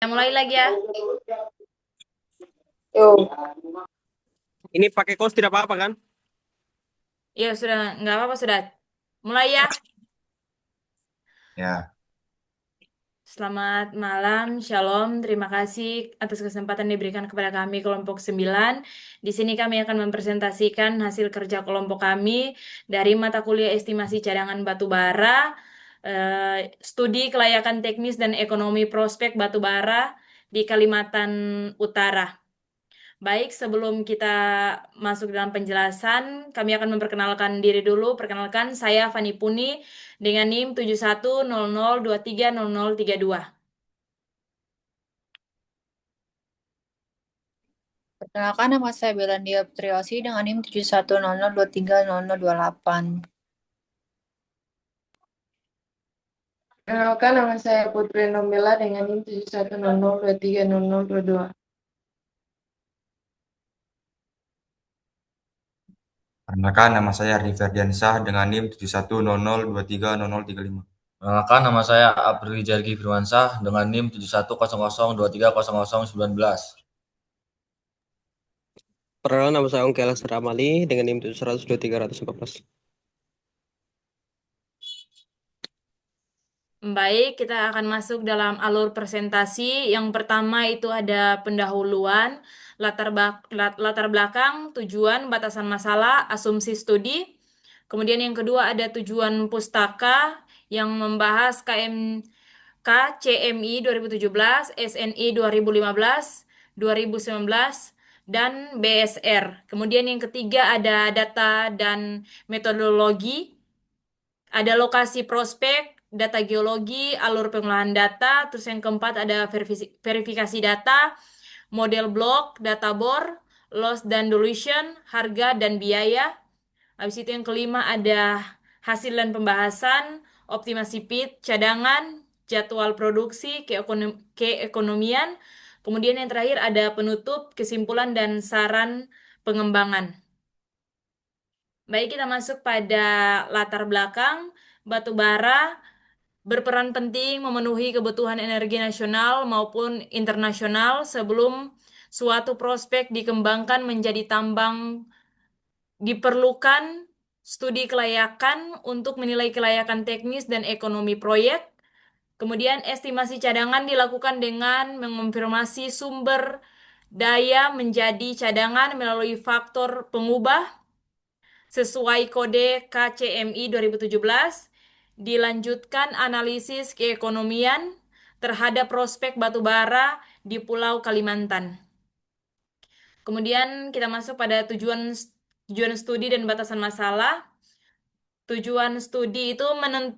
Kita mulai lagi ya. Yuk, Ini pakai kaos tidak apa-apa kan? Ya sudah, nggak apa-apa sudah. Mulai ya. ya. Selamat malam, Shalom. Terima kasih atas kesempatan diberikan kepada kami kelompok 9. Di sini kami akan mempresentasikan hasil kerja kelompok kami dari mata kuliah estimasi cadangan batu bara, studi kelayakan teknis dan ekonomi prospek batu bara di Kalimantan Utara. Baik, sebelum kita masuk dalam penjelasan, kami akan memperkenalkan diri dulu. Perkenalkan, saya Fani Puni dengan NIM 7100230032. Perkenalkan, nama saya Belandia Putriwasi dengan NIM 7100230028. Perkenalkan, nama saya Putri Nombela dengan NIM 7100230022. Perkenalkan, nama saya Ardi Ferdiansyah dengan NIM 7100230035. Perkenalkan, nama saya April Jargi Firmansyah dengan NIM 7100230019. Perkenalkan, nama saya Ongki Alas Ramali dengan NIM 700-2314. Baik, kita akan masuk dalam alur presentasi. Yang pertama itu ada pendahuluan, latar belakang, tujuan, batasan masalah, asumsi studi. Kemudian yang kedua ada tujuan pustaka yang membahas KCMI 2017, SNI 2015, 2019, dan BSR. Kemudian yang ketiga ada data dan metodologi, ada lokasi prospek, data geologi, alur pengolahan data, terus yang keempat ada verifikasi data, model blok, data bore, loss dan dilution, harga dan biaya. Habis itu yang kelima ada hasil dan pembahasan, optimasi PIT, cadangan, jadwal produksi, keekonomian. Kemudian yang terakhir ada penutup, kesimpulan, dan saran pengembangan. Baik, kita masuk pada latar belakang. Batu bara berperan penting memenuhi kebutuhan energi nasional maupun internasional sebelum suatu prospek dikembangkan menjadi tambang. Diperlukan studi kelayakan untuk menilai kelayakan teknis dan ekonomi proyek. Kemudian estimasi cadangan dilakukan dengan mengonfirmasi sumber daya menjadi cadangan melalui faktor pengubah sesuai kode KCMI 2017. Dilanjutkan analisis keekonomian terhadap prospek batu bara di Pulau Kalimantan. Kemudian kita masuk pada tujuan studi dan batasan masalah. Tujuan studi itu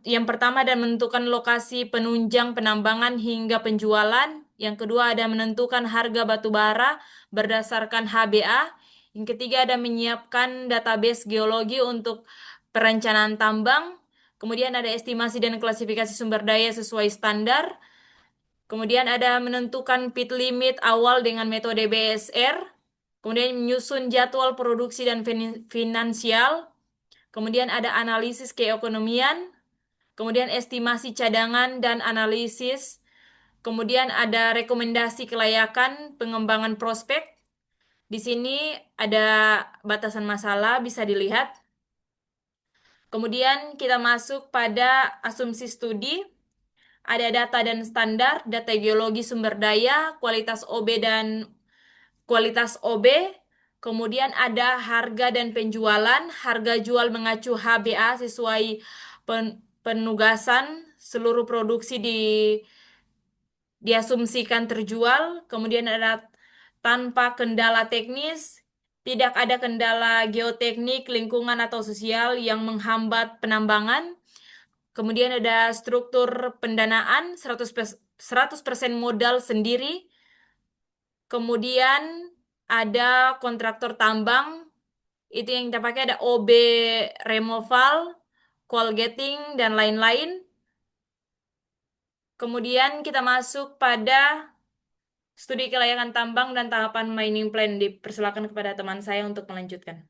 yang pertama ada menentukan lokasi penunjang penambangan hingga penjualan. Yang kedua ada menentukan harga batu bara berdasarkan HBA. Yang ketiga ada menyiapkan database geologi untuk perencanaan tambang. Kemudian ada estimasi dan klasifikasi sumber daya sesuai standar. Kemudian ada menentukan pit limit awal dengan metode BSR. Kemudian menyusun jadwal produksi dan finansial. Kemudian ada analisis keekonomian, kemudian estimasi cadangan dan analisis, kemudian ada rekomendasi kelayakan pengembangan prospek. Di sini ada batasan masalah bisa dilihat. Kemudian kita masuk pada asumsi studi. Ada data dan standar, data geologi sumber daya, kualitas OB dan kualitas OB. Kemudian ada harga dan penjualan, harga jual mengacu HBA sesuai penugasan seluruh produksi diasumsikan terjual. Kemudian ada tanpa kendala teknis, tidak ada kendala geoteknik, lingkungan atau sosial yang menghambat penambangan. Kemudian ada struktur pendanaan 100% modal sendiri. Kemudian ada kontraktor tambang, itu yang kita pakai ada OB removal, coal getting, dan lain-lain. Kemudian kita masuk pada studi kelayakan tambang dan tahapan mining plan. Dipersilakan kepada teman saya untuk melanjutkan.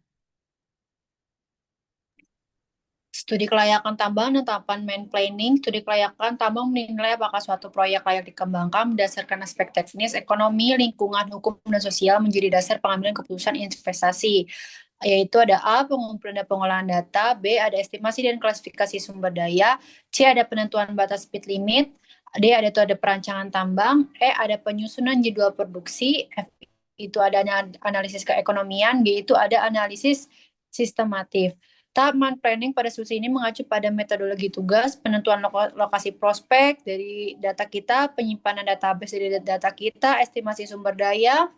Studi kelayakan tambang dan tahapan main planning. Studi kelayakan tambang menilai apakah suatu proyek layak dikembangkan berdasarkan aspek teknis, ekonomi, lingkungan, hukum, dan sosial menjadi dasar pengambilan keputusan investasi. Yaitu ada A, pengumpulan dan pengolahan data, B, ada estimasi dan klasifikasi sumber daya, C, ada penentuan batas speed limit, D, ada perancangan tambang, E, ada penyusunan jadwal produksi, F, itu ada analisis keekonomian, G, itu ada analisis sistematif. Tahapan planning pada studi ini mengacu pada metodologi tugas, penentuan lokasi prospek dari data kita, penyimpanan database dari data kita, estimasi sumber daya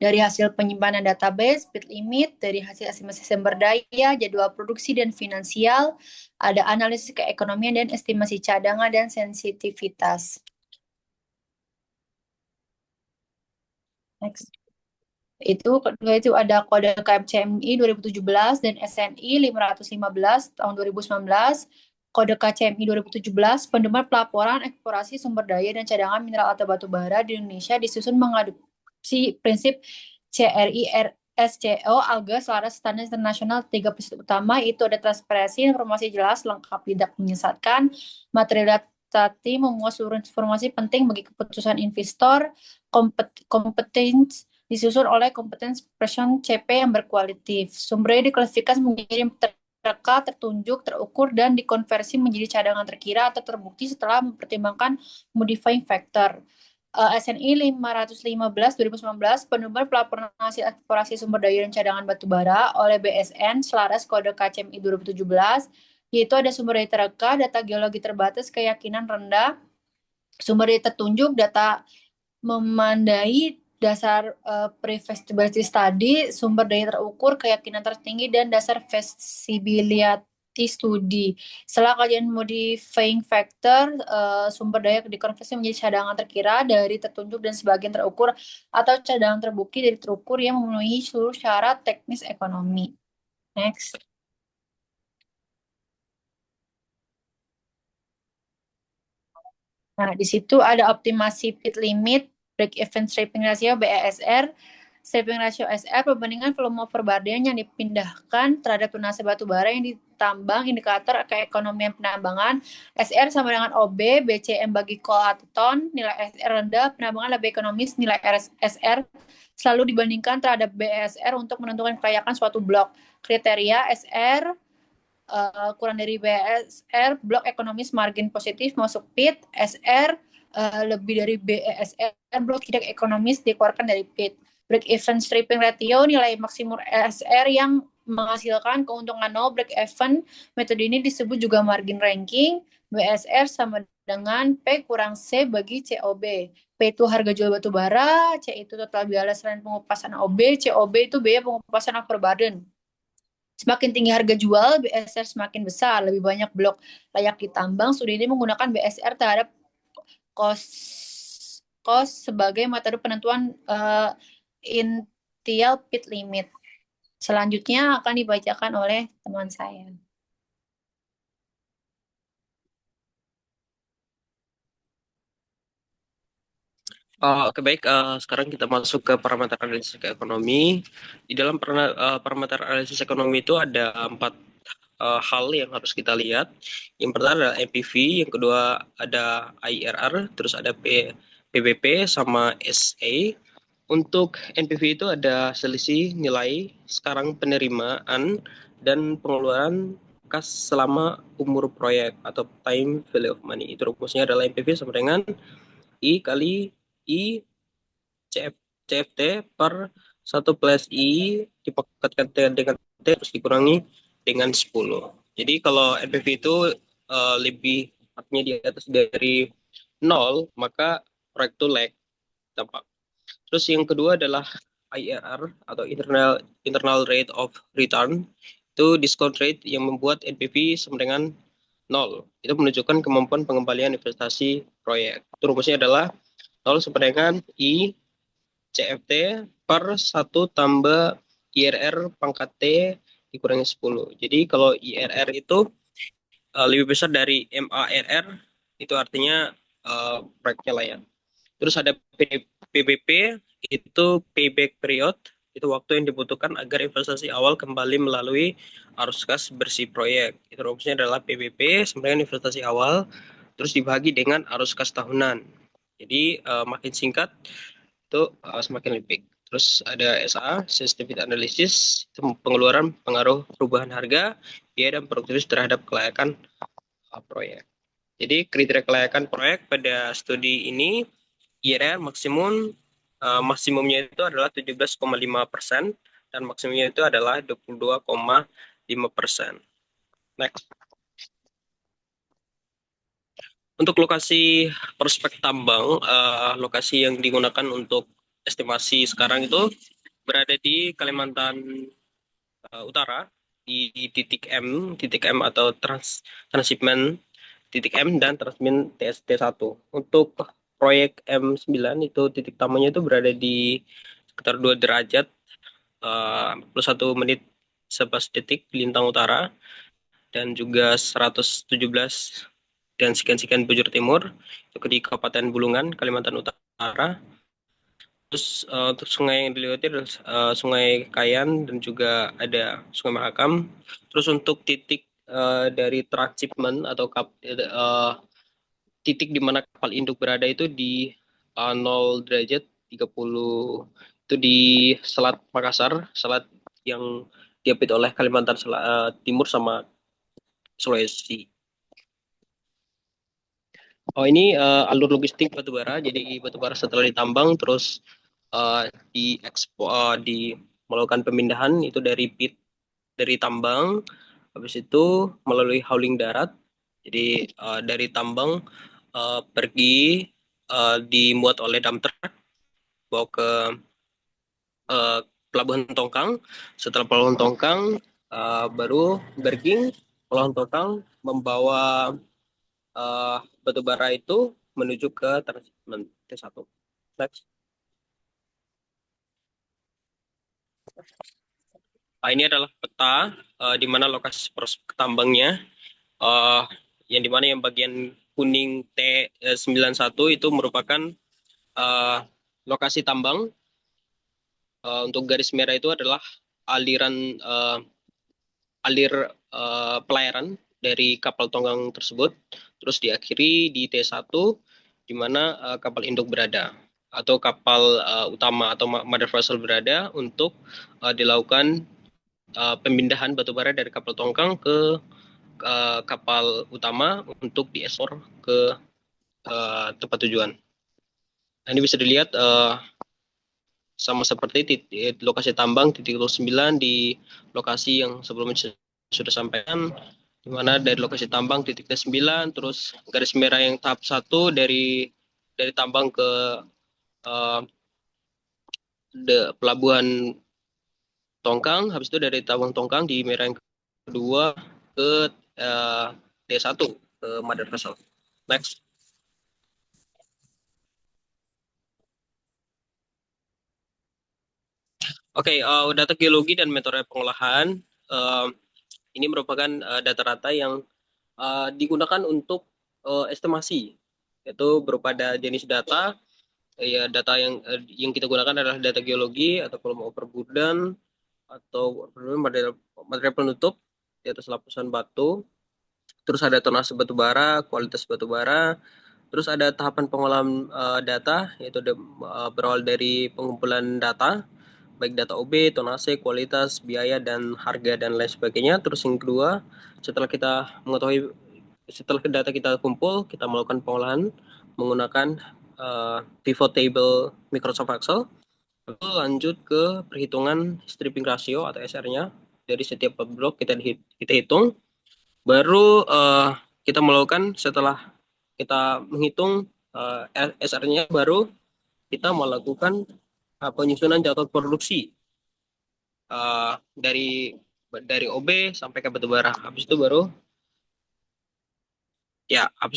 dari hasil penyimpanan database, speed limit dari hasil estimasi sumber daya, jadwal produksi dan finansial, ada analisis keekonomian dan estimasi cadangan dan sensitivitas. Next. Kedua itu ada kode KMCMI 2017 dan SNI 515 tahun 2019. Kode KCMI 2017, pedoman pelaporan eksplorasi sumber daya dan cadangan mineral atau batu bara di Indonesia disusun mengadopsi prinsip CRISCO agar selaras standar internasional. 3 prinsip utama itu ada transparansi, informasi jelas, lengkap, tidak menyesatkan, material data memuat seluruh informasi penting bagi keputusan investor, kompetensi disusun oleh competence person CP yang berkualitatif. Sumbernya diklasifikasi menjadi terdekat, tertunjuk, terukur, dan dikonversi menjadi cadangan terkira atau terbukti setelah mempertimbangkan modifying factor. SNI 515 2019, pedoman pelaporan hasil eksplorasi sumber daya dan cadangan batu bara oleh BSN selaras kode KCMI 2017, yaitu ada sumber daya terdekat, data geologi terbatas, keyakinan rendah, sumber daya tertunjuk, data memandai, dasar pre-feasibility study, sumber daya terukur, keyakinan tertinggi, dan dasar feasibility study. Setelah kajian modifying factor, sumber daya dikonversi menjadi cadangan terkira dari tertunjuk dan sebagian terukur atau cadangan terbukti dari terukur yang memenuhi seluruh syarat teknis ekonomi. Next. Nah, di situ ada optimasi pit limit, break-even stripping ratio BESR, stripping ratio SR, perbandingan volume overburden yang dipindahkan terhadap tonase batu bara yang ditambang, indikator keekonomian penambangan, SR sama dengan OB, BCM bagi coal atau ton, nilai SR rendah, penambangan lebih ekonomis, nilai SR selalu dibandingkan terhadap BESR untuk menentukan kelayakan suatu blok. Kriteria SR kurang dari BESR, blok ekonomis margin positif masuk PIT, SR lebih dari BESR, blok tidak ekonomis dikeluarkan dari PIT. Break even stripping ratio, nilai maksimum SR yang menghasilkan keuntungan 0 break even. Metode ini disebut juga margin ranking. BESR sama dengan P kurang C bagi COB. P itu harga jual batu bara, C itu total biaya selain pengupasan OB, COB itu biaya pengupasan overburden. Semakin tinggi harga jual, BSR semakin besar, lebih banyak blok layak ditambang. Studi ini menggunakan BSR terhadap cost sebagai metode penentuan initial pit limit. Selanjutnya akan dibacakan oleh teman saya. Oke, baik. Sekarang kita masuk ke parameter analisis ekonomi. Di dalam parameter analisis ekonomi itu ada 4 hal yang harus kita lihat. Yang pertama adalah NPV, yang kedua ada IRR, terus ada PBP sama SA. Untuk NPV itu ada selisih nilai sekarang penerimaan dan pengeluaran kas selama umur proyek atau time value of money. Itu rumusnya adalah NPV sama dengan I kali I CFT per 1 plus I dipakatkan dengan T terus dikurangi dengan 10. Jadi kalau NPV itu lebih artinya di atas dari 0, maka proyek itu lag tampak. Terus yang kedua adalah IRR atau internal rate of return. Itu discount rate yang membuat NPV sama dengan 0. Itu menunjukkan kemampuan pengembalian investasi proyek. Itu rumusnya adalah 0 sama dengan I CFT per 1 tambah IRR pangkat T dikurangi 10. Jadi kalau IRR itu lebih besar dari MARR, itu artinya proyeknya layak. Terus ada PBP, itu payback period, Itu waktu yang dibutuhkan agar investasi awal kembali melalui arus kas bersih proyek. Itu rumusnya adalah PBP sama dengan investasi awal, terus dibagi dengan arus kas tahunan. Jadi makin singkat itu semakin lebih. Terus ada SA, Sensitivity Analysis, itu pengeluaran pengaruh perubahan harga, biaya dan produktivitas terhadap kelayakan proyek. Jadi kriteria kelayakan proyek pada studi ini IRR maksimumnya itu adalah 17,5% dan maksimumnya itu adalah 22,5%. Next. Untuk lokasi prospek tambang, lokasi yang digunakan untuk estimasi sekarang itu berada di Kalimantan Utara di titik M atau transshipment titik M dan transshipment TST1. Untuk proyek M9 itu titik tamanya itu berada di sekitar 2 derajat 41 menit 11 detik di Lintang Utara dan juga 117 dan sekian-sekian bujur timur itu di Kabupaten Bulungan, Kalimantan Utara. Terus untuk sungai yang dilewati adalah Sungai Kayan dan juga ada Sungai Mahakam. Terus untuk titik dari transshipment atau titik di mana kapal induk berada itu di 0 derajat 30 itu di Selat Makassar, selat yang diapit oleh Kalimantan Timur sama Sulawesi. Oh ini alur logistik batubara. Jadi batubara setelah ditambang terus di melakukan pemindahan itu dari pit dari tambang, habis itu melalui hauling darat. Jadi dari tambang pergi dimuat oleh dump truck bawa ke Pelabuhan Tongkang. Setelah Pelabuhan Tongkang baru berging Pelabuhan Tongkang membawa batubara itu menuju ke transshipment T1. Next. Ini adalah peta di mana lokasi prospek tambangnya, yang dimana yang bagian kuning T91 itu merupakan lokasi tambang. Untuk garis merah itu adalah alir pelayaran dari kapal tonggang tersebut, terus diakhiri di T1 di mana kapal induk berada atau kapal utama atau mother vessel berada untuk dilakukan pemindahan batubara dari kapal tongkang ke kapal utama untuk diekspor ke tempat tujuan. Nah, ini bisa dilihat sama seperti lokasi tambang titik 09 di lokasi yang sebelumnya sudah sampaikan, di mana dari lokasi tambang titik T9, terus garis merah yang tahap 1 dari tambang ke pelabuhan Tongkang, habis itu dari tambang Tongkang di merah yang kedua ke T1 ke mother vessel. Next. Oke, data geologi dan metode pengolahan ini merupakan data rata yang digunakan untuk estimasi, yaitu berupa jenis data. Ya, data yang kita gunakan adalah data geologi atau volume overburden atau material penutup di atas lapisan batu. Terus ada tonase batu bara, kualitas batu bara. Terus ada tahapan pengolahan data, yaitu berawal dari pengumpulan data, baik data OB, tonase, kualitas, biaya, dan harga, dan lain sebagainya. Terus yang kedua, setelah data kita kumpul, kita melakukan pengolahan menggunakan pivot table Microsoft Excel. Lalu lanjut ke perhitungan stripping ratio atau SR-nya. Dari setiap blok kita hitung. Baru kita melakukan, setelah kita menghitung SR-nya, baru kita melakukan penyusunan jadwal produksi dari OB sampai ke batubara. Habis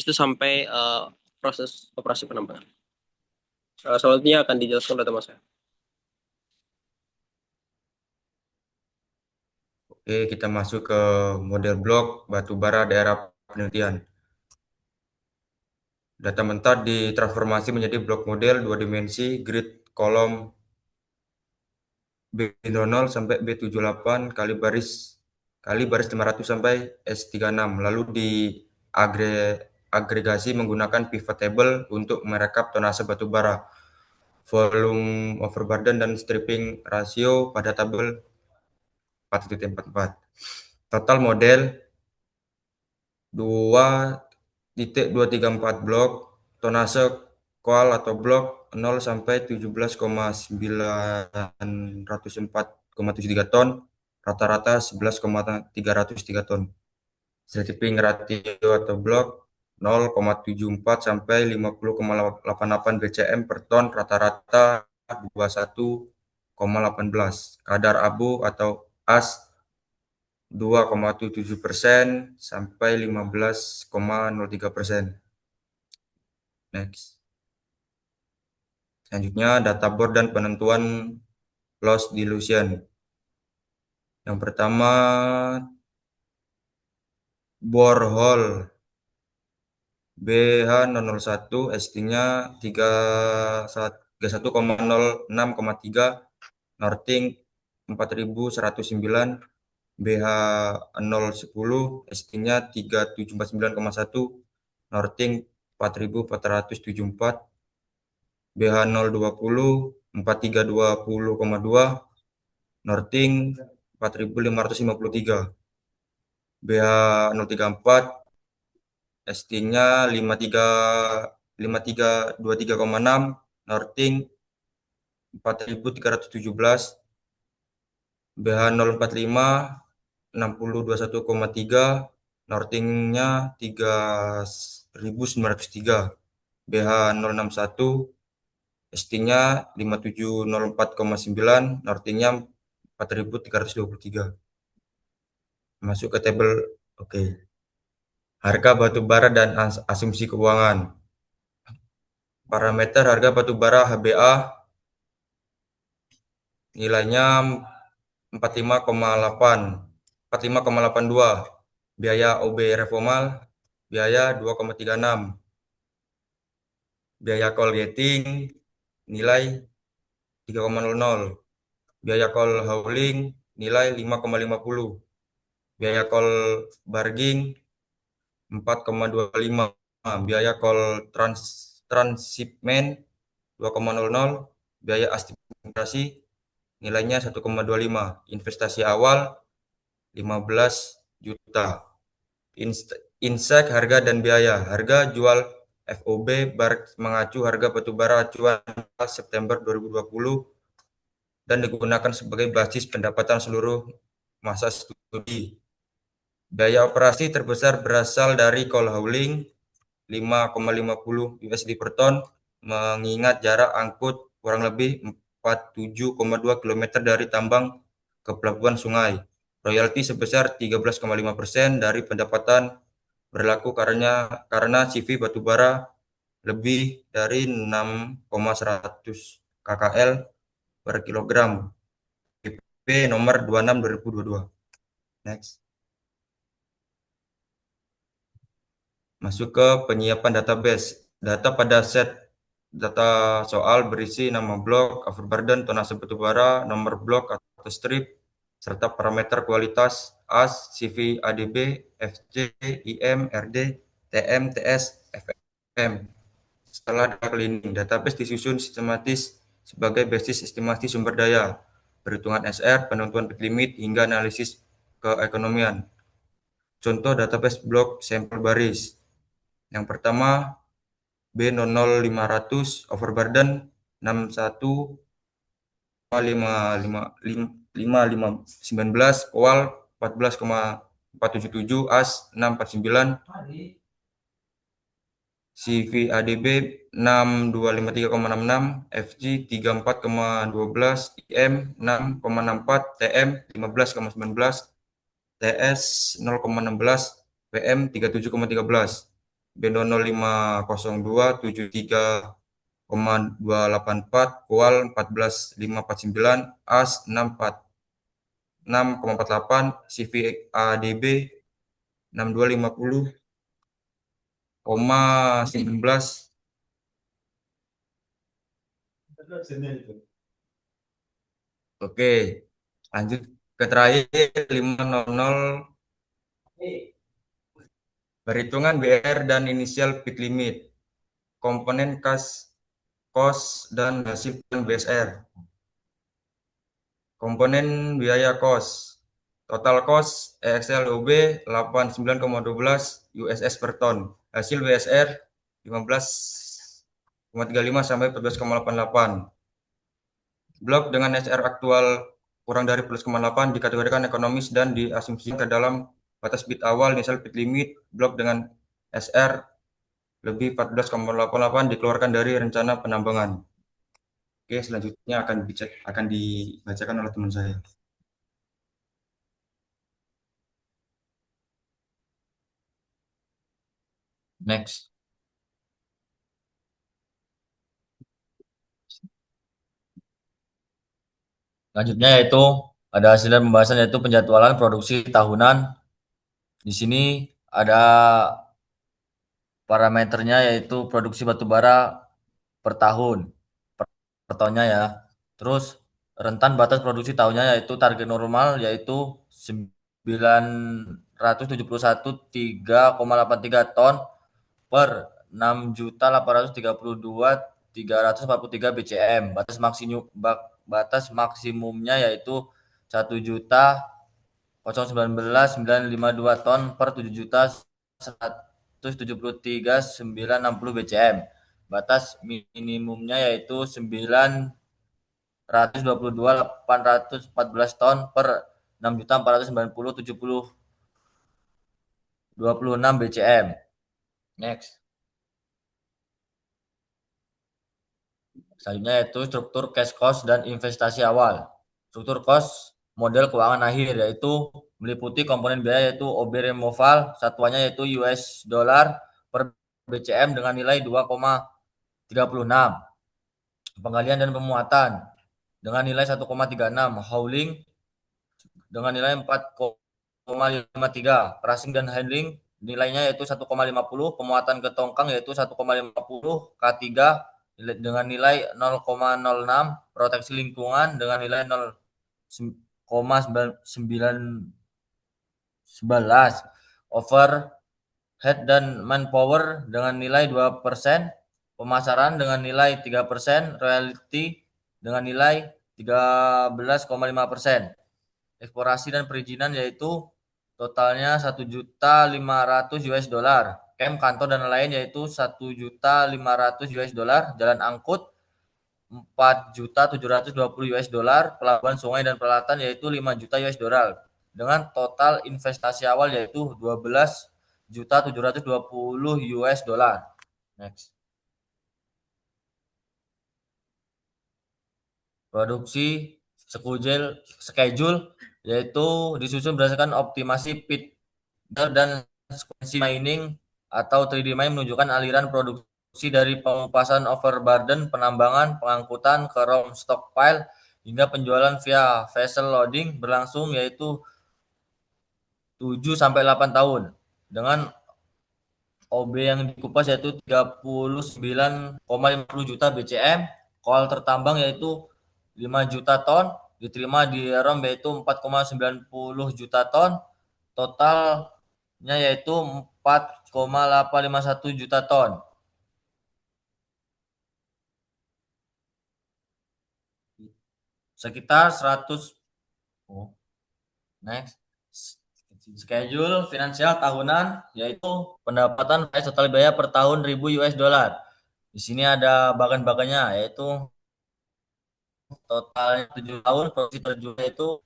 itu sampai proses operasi penambangan. Selanjutnya akan dijelaskan oleh teman saya. Oke, kita masuk ke model blok batubara daerah penelitian. Data mentah ditransformasi menjadi blok model 2 dimensi grid kolom B00 sampai B78 kali baris 500 sampai S36. Lalu agregasi menggunakan pivot table untuk merekap tonase batu bara, volume overburden dan stripping rasio pada tabel 4.44. Total model 2.234 blok, tonase koal atau blok 0 sampai 17,904,73 ton, rata-rata 11,303 ton. Stripping ratio atau blok 0,74 sampai 50,88 BCM per ton, rata-rata 21,18. Kadar abu atau as 2,77% sampai 15,03%. Next. Selanjutnya data bor dan penentuan loss dilution. Yang pertama borehole BH001 ST-nya 31,06,3, Norting 4109, BH010 ST-nya 3749,1, Norting 4474, BH020 4320,2, Norting 4553, BH034 ST-nya 5323,6, Norting 4317, BH045 6021,3, Nortingnya 3903, BH061 ST-nya 5704,9, Nortingnya 4323. Masuk ke tabel. Oke. Harga batu bara dan asumsi keuangan. Parameter harga batu bara HBA nilainya 45,82. Biaya OB reformal biaya 2,36. Biaya coal getting nilai 3,00. Biaya coal hauling nilai 5,50. Biaya coal barging 4,25. Biaya coal transshipment 2,00. Biaya administrasi nilainya 1,25. Investasi awal 15 juta. Insek harga dan biaya. Harga jual FOB mengacu harga batubara acuan September 2020 dan digunakan sebagai basis pendapatan seluruh masa studi. Biaya operasi terbesar berasal dari coal hauling 5,50 USD per ton, mengingat jarak angkut kurang lebih 47,2 km dari tambang ke pelabuhan sungai. Royalti sebesar 13,5% dari pendapatan berlaku karena CV batubara lebih dari 6,100 KKL per kilogram. PP nomor 26 2022. Next. Masuk ke penyiapan database. Data pada set data soal berisi nama blok, overburden, tonase batubara, nomor blok atau strip, serta parameter kualitas AS, CV, ADB, FC, IM, RD, TM, TS, FM. Setelah data cleaning, database disusun sistematis sebagai basis estimasi sumber daya, perhitungan SR, penentuan peak limit, hingga analisis keekonomian. Contoh database blok sampel baris. Yang pertama B00500 overburden 61,5519, koal 14,477, as 649, CV ADB 6253,66, FG 34,12, IM 6,64, TM 15,19, TS 0,16, PM 37,13, B00502 73,284, koal 14,549, AS 6,48, CV ADB 6250,19, Oke, lanjut ke terakhir 500 perhitungan BR dan inisial peak limit, komponen kas, kos dan hasil BSR. Komponen biaya kos. Total kos EXL UB 89,12 USS per ton. Hasil BSR 15,35 sampai 14,88. Blok dengan SR aktual kurang dari 14,8 dikategorikan ekonomis dan diasumsikan ke dalam batas bid awal inisial bid limit. Blok dengan SR lebih 14,88 dikeluarkan dari rencana penambangan. Oke, selanjutnya akan dibacakan oleh teman saya. Next. Selanjutnya yaitu ada hasil dan pembahasan yaitu penjadwalan produksi tahunan. Di sini ada parameternya yaitu produksi batubara per tahun, per tahunnya ya. Terus rentan batas produksi tahunnya yaitu target normal yaitu 971,383 ton per 6.832.343 BCM. Batas maksimumnya yaitu 1.019.952 ton per 7.173.960 BCM. Batas minimumnya yaitu 922.814 ton per 6.490.726 BCM. Next. Selanjutnya yaitu struktur cash cost dan investasi awal. Struktur cost model keuangan akhir yaitu meliputi komponen biaya yaitu OB removal, satuannya yaitu US dollar per BCM dengan nilai 2,36. Penggalian dan pemuatan dengan nilai 1,36. Hauling dengan nilai 4,53. Crushing dan handling nilainya yaitu 1,50. Pemuatan ke tongkang yaitu 1,50. K3 dengan nilai 0,06. Proteksi lingkungan dengan nilai 0,911. Overhead dan manpower dengan nilai 2%. Pemasaran dengan nilai 3%. Royalty dengan nilai 13,5%. Eksplorasi dan perizinan yaitu totalnya 1.500.000 US dollar. Camp, kantor dan lain yaitu 1.500.000 US dollar. Jalan angkut 4.720 US dollar. Pelabuhan sungai dan peralatan yaitu 5 juta US dollar. Dengan total investasi awal yaitu 12.720 US dollar. Next. Produksi schedule yaitu disusun berdasarkan optimasi pit dan sequence mining atau 3D mining menunjukkan aliran produksi dari pengupasan overburden, penambangan, pengangkutan ke raw stockpile hingga penjualan via vessel loading berlangsung yaitu 7 sampai 8 tahun dengan OB yang dikupas yaitu 39,50 juta BCM, coal tertambang yaitu 5 juta ton, diterima di ROM yaitu 4,90 juta ton, totalnya yaitu 4,851 juta ton. Sekitar 100. Next. Schedule finansial tahunan yaitu pendapatan total biaya per tahun 1.000 US dollar. Di sini ada bagan-bagannya yaitu totalnya 7 tahun, produksi terjual itu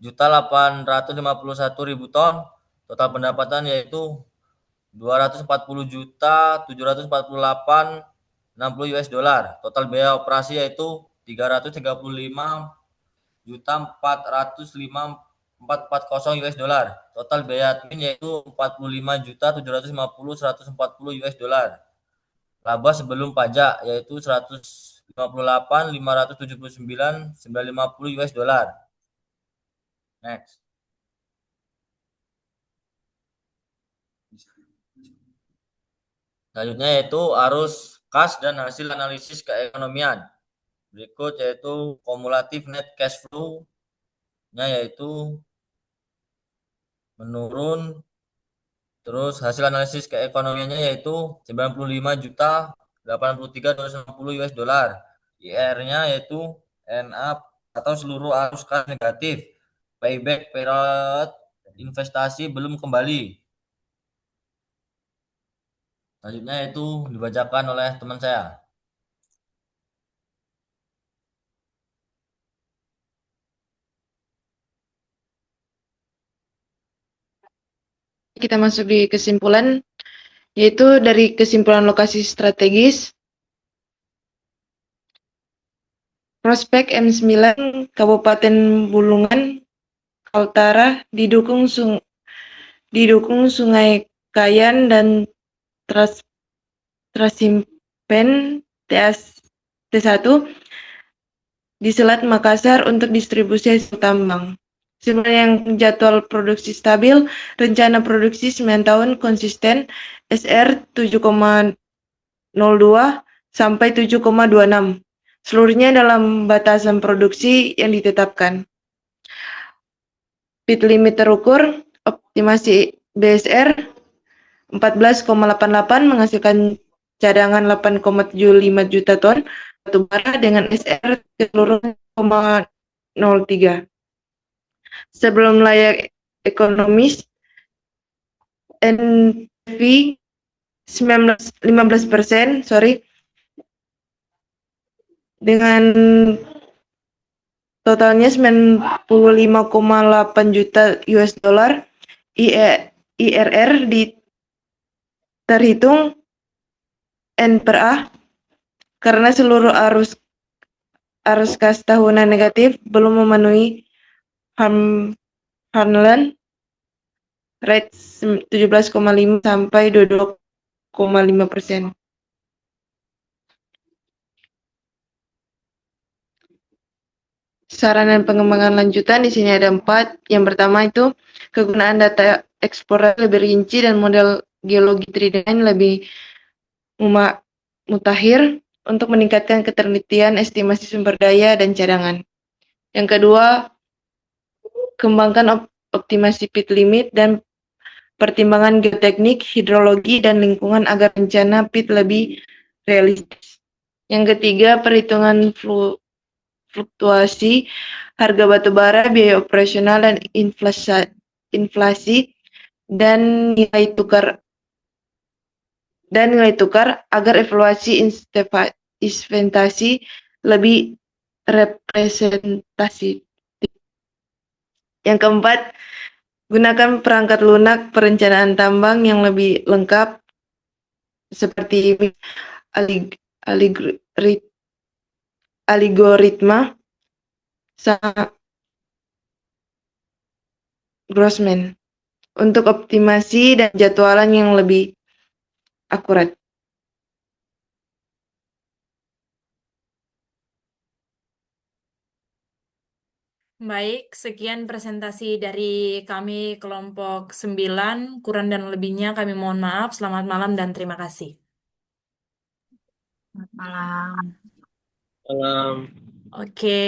4.851.000 ton. Total pendapatan yaitu 240.748.60 US dollar. Total biaya operasi yaitu 335.405.440 US dollar. Total biaya admin yaitu 45.750.140 US dollar. Laba sebelum pajak yaitu 158.579.950 US dollar. Next. Selanjutnya yaitu arus kas dan hasil analisis keekonomian. Berikut yaitu kumulatif net cash flow-nya yaitu menurun. Terus hasil analisis keekonomiannya yaitu 95.083.260 US dollar. IR-nya yaitu NA atau seluruh arus kas negatif. Payback period investasi belum kembali. Selanjutnya itu dibacakan oleh teman saya. Kita masuk di kesimpulan, yaitu dari kesimpulan lokasi strategis, prospek M9 Kabupaten Bulungan, Kaltara didukung Sungai Kayan dan Trasimpen T1 di Selat Makassar untuk distribusi hasil tambang. Sebenarnya yang jadwal produksi stabil, rencana produksi 9 tahun konsisten, SR 7,02 sampai 7,26. Seluruhnya dalam batasan produksi yang ditetapkan. Pit limit terukur, optimasi BSR 14,88 menghasilkan cadangan 8,75 juta ton batu bara dengan SR keseluruhan 0,03. Sebelum layak ekonomis, NPV 15%, dengan totalnya 95,8 juta US dollar. IRR terhitung N per A karena seluruh arus kas tahunan negatif belum memenuhi Farmland rate 17,5 sampai 22,5%. Saran dan pengembangan lanjutan di sini ada 4. Yang pertama itu kegunaan data eksplorasi lebih rinci dan model geologi 3D lebih mutakhir untuk meningkatkan ketelitian estimasi sumber daya dan cadangan. Yang kedua, kembangkan optimasi pit limit dan pertimbangan geoteknik, hidrologi, dan lingkungan agar rencana pit lebih realistis. Yang ketiga, perhitungan fluktuasi harga batu bara, biaya operasional, dan inflasi dan nilai tukar agar evaluasi investasi lebih representatif. Yang keempat, gunakan perangkat lunak perencanaan tambang yang lebih lengkap seperti algoritma Grossman untuk optimasi dan jadwalan yang lebih akurat. Baik, sekian presentasi dari kami kelompok 9. Kurang dan lebihnya kami mohon maaf. Selamat malam dan terima kasih. Selamat malam. Malam. Oke.